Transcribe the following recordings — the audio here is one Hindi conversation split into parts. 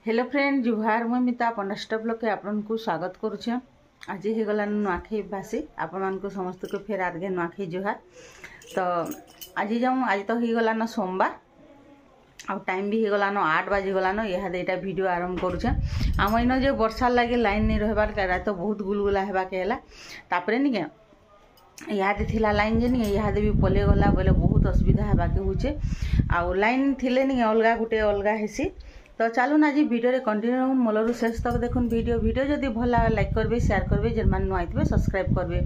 हेलो फ्रेंड जुहार मुई मिता पंडास्ट ब्लॉग के आपन को स्वागत करुचे। आज ही गला नुआखाई बासी आपण को समस्त को फिर आगे नुआखाई जुहार। तो आज जाऊँ आज तो हो गलान सोमवार आ टाइम भी हो गलान 8 बाजी गलान यहाँ यहाँ वीडियो आरंभ करुचे। आम इन जो वर्षा लगे लाइन नहीं रहा तो बहुत गुलगुला होगा के तापर निके इहादे थिला लाइन जे नहीं इहादे भी पले गला बोले बहुत असुविधा होगा के होचे आ लाइन थिले नहीं अलगा गुटे अलगा हेसी। तो चलून आज वीडियो कंटिन्यू मूलर शेष तक देखुन वीडियो जदि भल लगे लाइक करेंगे शेयर करेंगे जेन मैंने नुआ थे सब्सक्राइब करेंगे।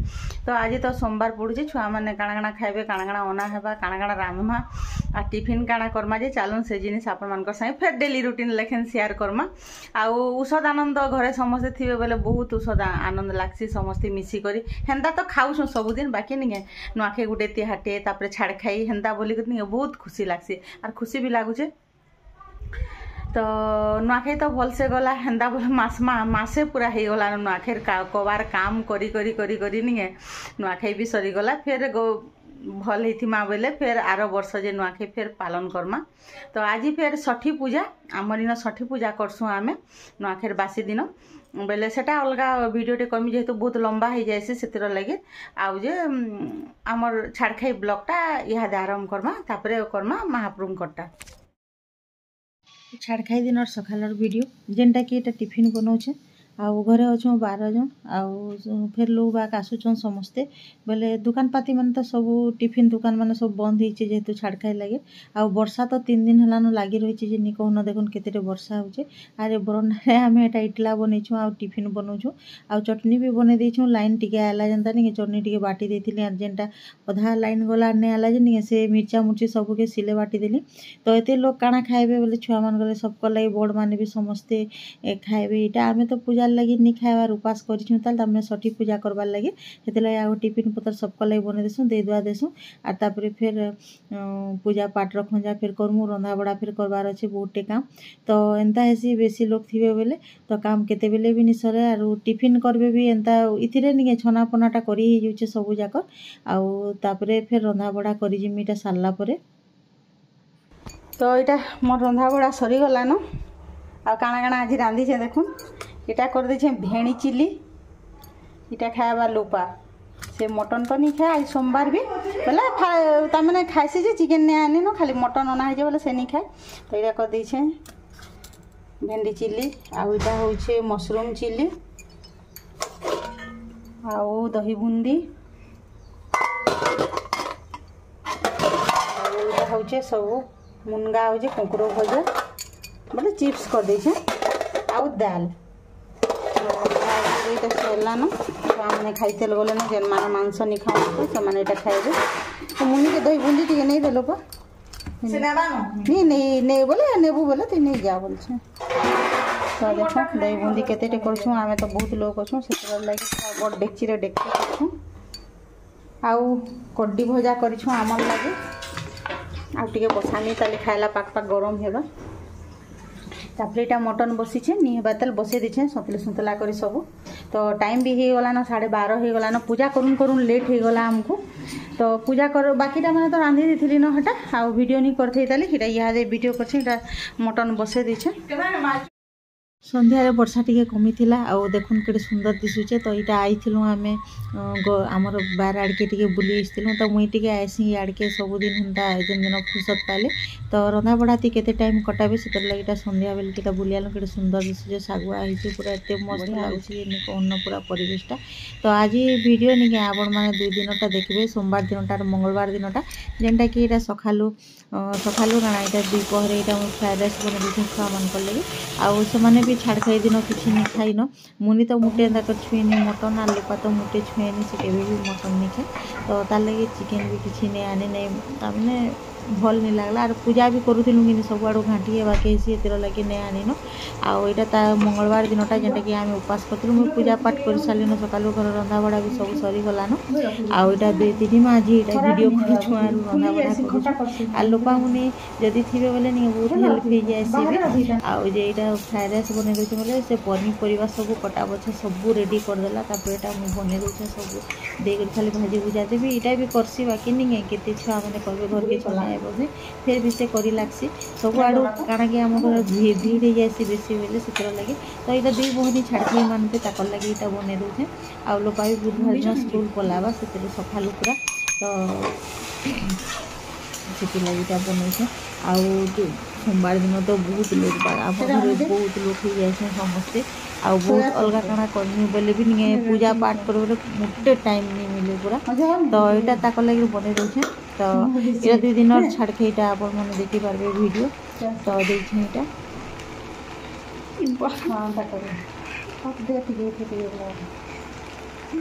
तो आज तो सोमवार पड़ुचे छुआ मैंने काଣା खाइबे काଣା अना हेबा काଣା रांधमा आ टिफिन काଣା करमा जे चलून से जिनिस आपण मान संगे फिर डेली रूटीन लेखन शेयर करमा। आउ औषध आनंद घरे समस्ते थे बोले बहुत औषध आनंद लागसी समस्ते मिसिकी हेन्ता तो खाऊँ सबुदिन बाकी नहीं नुआखाई गुटे तिहाटे तापर छाड़ खाई हेन्ता बोलिक बहुत खुशी लागसी और खुशी भी लगुचे। तो नुआखाई तो भलसे गला हेन्दा बोले मासे पूरा हो गला नुआखाई कबार काम करी करी करी करी नहीं नुआखाई भी सरीगला फिर भल होता बोले फिर आर वर्ष जे नुआखाई फिर पालन करमा। तो आज फिर षठी पूजा आमर इन षठी पूजा करसुँ आम नुआखाई बासी दिन बेले सेटा अलगा वीडियोटे कमी जेहेतु बहुत लंबा हो जाए से लगे आउ जे आमर छाड़खाई ब्लॉगटा यहाँ आरंभ करमा तापर करमा महाप्रभुंकरटा छाड़खाई दिन सकाल वीडियो जेनटा कि टिफिन बनाऊे आउ घरे अच्छे 12 जन आउ फिर लोग बाग आसुचन समस्ते बोले दुकान पाती मान तो सब टिफिन दुकान मान सब बंद हो जेहेतु छाड़खाई लगे आउ वर्षा तो 3 दिन है लगी रही है कहून देखुन केते वर्षा होचे आरे बरंडे आम एटा इटला बनईछु आउ टिफिन बनाऊँ आउ चटनी भी बने देछू लाइन टिके आला जनता नहीं चटनी टिके बाटी देथिली आर जेनटा अधा लाइन गला नहीं आला जे नहीं से मिर्चा मुर्ची सबके सिले बाटी देली। तो एते लोग काଣା खाइबे बोले छुआ मान गले सबको लगे बड़ माने भी समस्ते खाइबे इटा आमे तो पूजा लगी नहीं खाइबार उपास कर षठी पूजा करवार लगे से आगे टिफिन पतर सबको लगे बने देसुँ दे दुआ देसुँ आर तापर फिर पूजा पाठ रखा फिर करमु रंधा बड़ा फिर करवार अच्छे बहुते काम। तो एंता हेसी बेसी लोग थे बोले तो काम केते बेले भी नहीं सरे आर टिफिन करबे भी एंता इथिरे नहीं छना पनाटा करी जाऊे सबू जाक आउ तापर फिर रंधा बड़ा करी जिमीटा सारला परे। तो यहाँ मोर रंधा बड़ा सरीगलान आ काଣା आज रांधीचे देखुन इटा कर दे भेणी चिली इटा खावा लोपा से मटन तो नहीं खाए आज सोमवार भी बोले तमें खाइसी जे चिकेन नहीं आनी न खाली मटन अना है बोले से नहीं खाए। तो यहाँ कर दे भेंडी चिली आउ इटा होचे मशरूम चिली आउ दही बुंदी इटा होचे सब मुनगा होचे कुकुरो भजा बोले चिप्स कर दे आउ दाल सरलान मैंने खाई गले ना जेन मान मांस नहीं खाऊ से मैंने खाइबे। तो मुनि के दही बुंदी टे नहीं देलो नहीं नहीं नहीं बोले नेबू बोले तो नहीं जा बोल। तो देख दही बुंदी केते करछुँ आमे तो बहुत लोग अच्छुँ से लगे बड़ डेक्ची डेक्ची करछुँ आउ कड्डी भजा करछुँ आमर लगे आउ टिके बसानी ताले खाइला पाक पाक गरम हेबा। तापर यहाँ मटन बसीचे नहीं बातल बसे दीछे सतले सुतला कर सब। तो टाइम भी हो गलान 12:30 हो गलान पूजा करुन करुन लेट हो गला आमको। तो पूजा कर बाकीटा मैंने तो रांधि दी न हटा आउ वीडियो नहीं करते हिटा यहाँ वीडियो कर मटन बसे दीछे। संध्यारे वर्षा टिके कमी थिला आउ देखुन केटे सुंदर दिशुचे। तो यहाँ आईलु आम आमर बार आड़के टिके बुली आसलु तो मुई टिके आसी आड़के सबुदिन हेन्ता जेन दिन फुर्सत पाइले तो रंधा बढ़ाती केते टाइम कटाबे से लगे संध्या बेल के बुलियालु केटे सुंदर दिशुचे सागुआ होइछे पूरा एते मस्त लाଗୁଛି अन्न पूरा परिवेशटा। तो आज वीडियो नहीं आपण मैंने 2 दिनटा देखिए सोमवार दिनटा मंगलवार दिनटा जेनटा कि यहाँ सकालू सकालू काଣା यहाँ दुपहर यहाँ फ्राइड राइस बने देते छुआ मान लगे आउ से भी छाड़खाई दिन किसी नहीं खाइन मुनि तो मुटे एंता कर छुएनी मटन आर लोपा तो मुटे छुएनी से केवे भी मटन नहीं खाए। तो तार लगे चिकेन भी किसी नहीं आने नहीं तमने भल नहीं लगला और पूजा भी करूँ कि सब आड़ घाटी बाकी लगे नहीं आनीन आउ यहाँ मंगलवार दिनटा जेनटा कि आम उपास करूँ मुझे पूजा पाठ कर सारे सकालू घर रंधा बड़ा भी सब सरीगलान आउ यहाँ 2-3 माँ आज यहाँ वीडियो छुआ रंधा बड़ा आर लोपा मुनि जदि थे बोले नहीं बहुत हेल्प हो जाए आउ यहाँ फ्राइड राइस बन दे बोले से पनीपरिया सब कटा बछा सब रेडी करदेला यहाँ मुझे बन दूचे सब देकर खाली भाजी भुजा देवी यहाँ भी करसी बाकी नहीं के छुआ मैंने कहे घर के चला खाइब से फिर भी से करी लागसी सब आड़ू काଣା कि आम घर भीड़ हो जाए बेसी बोले से लगे तो यहाँ दुई भौणी छाड़ी मानते ताकर लगे यहाँ बन दूचे आउ लोपा भी बुधवार दिन स्कूल पलावा से सफा लुकुरा तो से लगे बनाऊे आउ सोमवार दिन तो बहुत लोग आम घर बहुत लोग हो जाए समस्ते आ बहुत अलग काଣା करनी बोले भी नहीं पूजा पाठ कर मोटे टाइम नहीं मिले पूरा तो यहाँ ताक लगे बन दूचे तो ये 2 दिन छाड़के यहाँ आप देखी पारे वीडियो तो देखें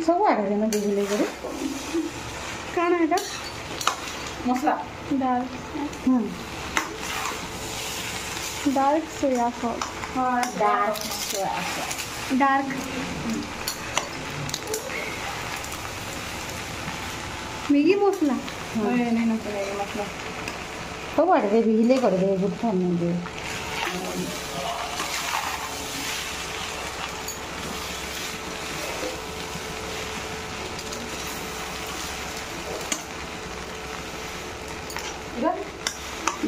सब आगे देना बिजली करे काना है मसला दाल डार्क सोया सॉस हाँ dark soya sauce dark Maggi मसला नहीं ना पड़ेगा मसला सब आगे बिजली कर दे बुढ़ा नहीं दे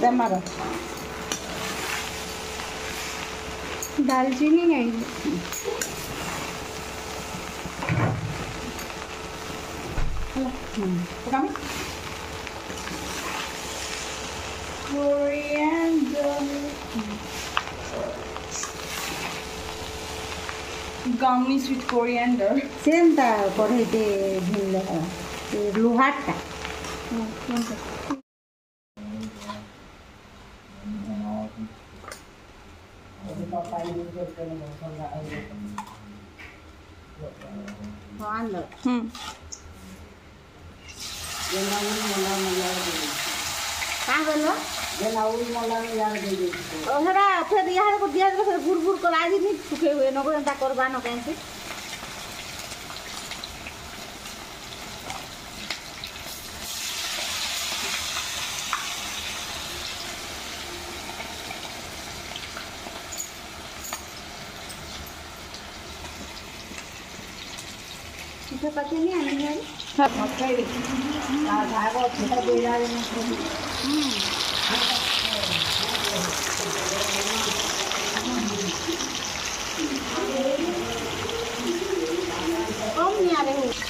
दमारा दालचीनी है Garnish with coriander. सेम ता कढ़ाई दे भिंडा लोहाटा फिर यहाँ को दिया फिर बुर बुर कर आज नहीं सुखे हुए नको एंता करबा न कैसे इसे पता नहीं आनी है मत खाई आ भागो छोटा बेड़ा कम नहीं आ रहे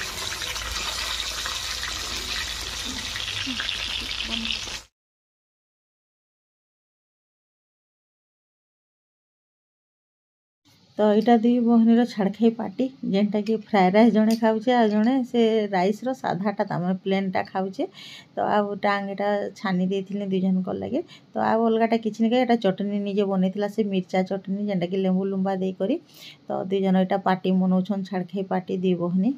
तो यहाँ दुई बहनीर छाड़खाई पार्टी जेनटा कि फ्राए राइस जड़े खाऊे आ जड़े से राइस साधाटा तमें प्लेनटा खाऊे तो आ टांग यहाँ छानी देते दुई जन लगे तो आ अलगाटा किसी नहीं यहाँ चटनी निजे बनईला से मिर्चा चटनी जेनटा कि लेंबू लुंबा देकर तो दुई जन यहाँ पार्टी मनाउछन छाड़खाई पार्टी दुई बहनी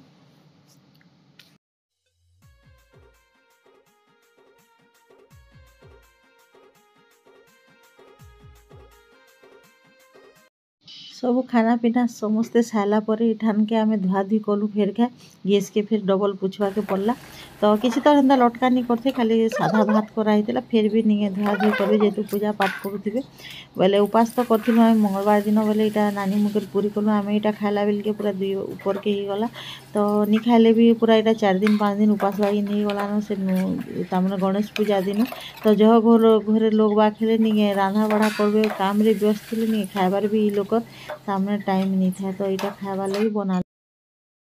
सब खाना पीना समस्ते सारा पर ठान के आम धुआधुई कलु फेर क्या गैस के फिर डबल पुछवा के पड़ला तो किसी तो एंता लटका नहीं करते खाली साधा भात कराई फिर भी नहीं धुआधुई करें जेहेतु पूजा पाठ करुवे बोले उपास तो करूँ आम मंगलवार दिन बोले यहाँ नानी मुगर पूरी कलु आम यहाँ खाला बेल के पूरा दुई ऊपर के ही गला तो नहीं खाइले भी पूरा यहाँ 4 दिन 5 दिन उपास बागी नहीं गलान से तमें गणेश पूजा दिन तो जह घरे लोग बा खेले नहीं रांधा बढ़ा करवे काम रे व्यस्त थे नहीं खाइबार भी लोग सामने टाइम नहीं था तो यहाँ खाइबार लगी बना